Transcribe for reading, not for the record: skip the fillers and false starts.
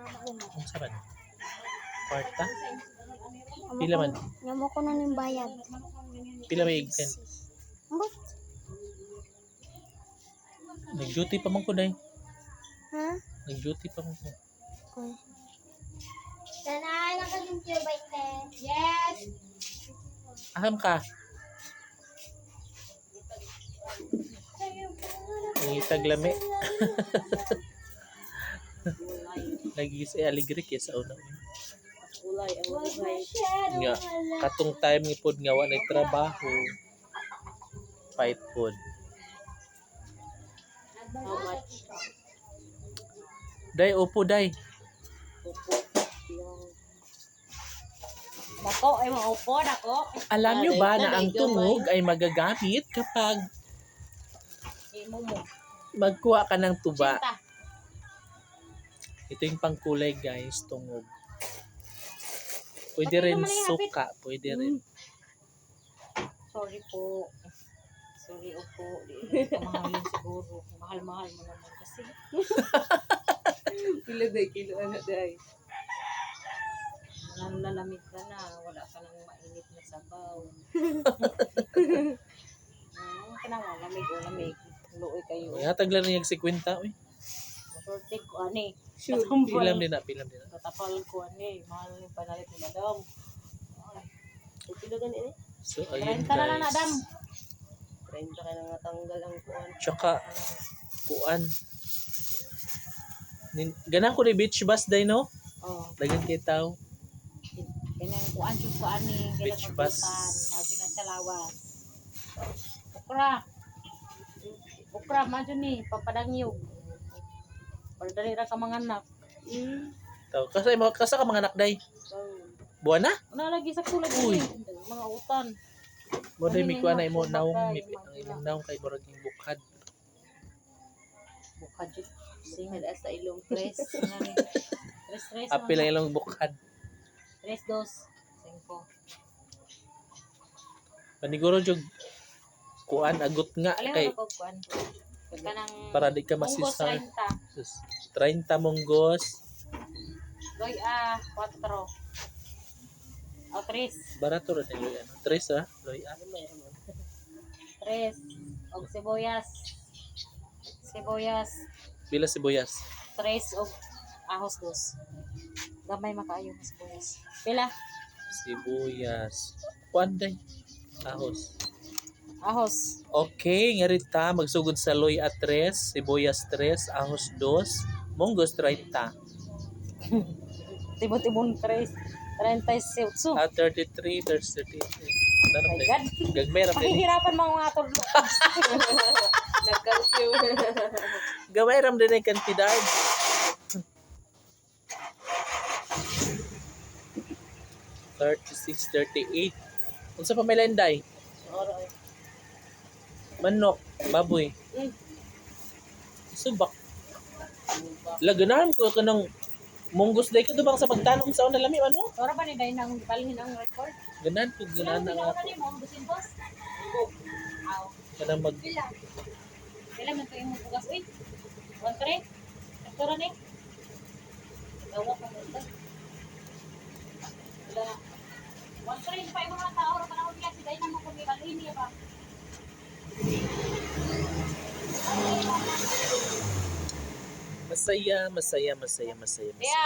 Ang saban. Kwarta? Pila man? Nyamo ko na ning bayad. Pila may igsen? Ambot. Nag-duty pa man ko, day. Ha? Nag-duty pa man ko. Okay. Tanay na ka din tiyo, baite. Yes. Aham ka. Ngitag lami. Lagi sa aligri kaya sa una. Nga, katong time ni pod nga wala trabaho. Fight pod. How much? Day, upo, day. Upo. Dako, ay maupo, dako. Alam nyo ba na ang tungog ay magagamit kapag magkuha ka ng tuba? Cinta. Ito yung pangkulay, guys, tungog. Pwede rin suka, pwede rin. Sorry po. Sorry, upo. Di kamahalin siguro. Mahal-mahal mo naman kasi. Kilo day, kilo ano day. Nanlalamig ka na. Wala ka nang mainit na sabaw. Kanang lamig o lamig. Luoy kayo. Hatag lang yung 50, uy. Masortig ko, ani. Sure. Pilam din na, pilam din na. Tatapal ko, ani. Mahal yung panalit ni madam. Kilo gani eh. So, ayun, 30 na lang, guys. madam. 30 ka na natanggal ang kuan. Tsaka, kuan. Ganang ko ni beach bus, day, no? Oh. Dagan kitaw. Kanang kuan yung kuan ni. Beach bus. Medyo na sa lawas. Okra. Okra, medyo ni. Papadangyog. Pardali ra ka mga anak. Taw, kasa ka mga anak, day. Buwan na? Ano lagi sa kulay Uy. ni? Mga utan. Mo day Ano may yung kuan na mga imo naong, bagay, ang imong naong kay murag yung bukhad. Bukadjit. Singad sa ilong tres. Tres. Apil lang ilang bukhad. 3, 2, 5. Paniguro jud kuan agot nga Alam kay mo ko kuan. Kanang para di ka munggos masisar. 30. Sus, 30 monggos. Loy 4. O 3. Barato ra din ano. 3 ah. Loy ah. 3. Og sibuyas. Bila sibuyas. 3 og ahos 2. Gamay makaayo ng sibuyas. Pila? Sibuyas. Kuan day. Ahos. Ahos. Okay, nga rita magsugod sa loy at 3, sibuyas 3, ahos 2, monggos 30. Tibon-tibon 3. 38. 33, there's 33. Oh my God. Gagmay ra din. Mahihirapan mga nga ito. Nagkalsyo. Gamay ram din ang kantidad. 36, 38. Unsa pa may landay? Manok, baboy. Subak. Laganan ko kanang munggos day ka dubang sa pagtanong sa una lami ano? Tora ba ni Day nang balhin ang record? Ganan ko ganan ang Pila ni mo ang busin boss? Aw. kanang mag Pila. Pila man to yung bugas uy. 1 3. Tora ni. Dawa pa mo ta. Wala na. 1 3 pa yung mga tao ra panahon niya si Day nang mo kung balhin niya ba. masaya. Kaya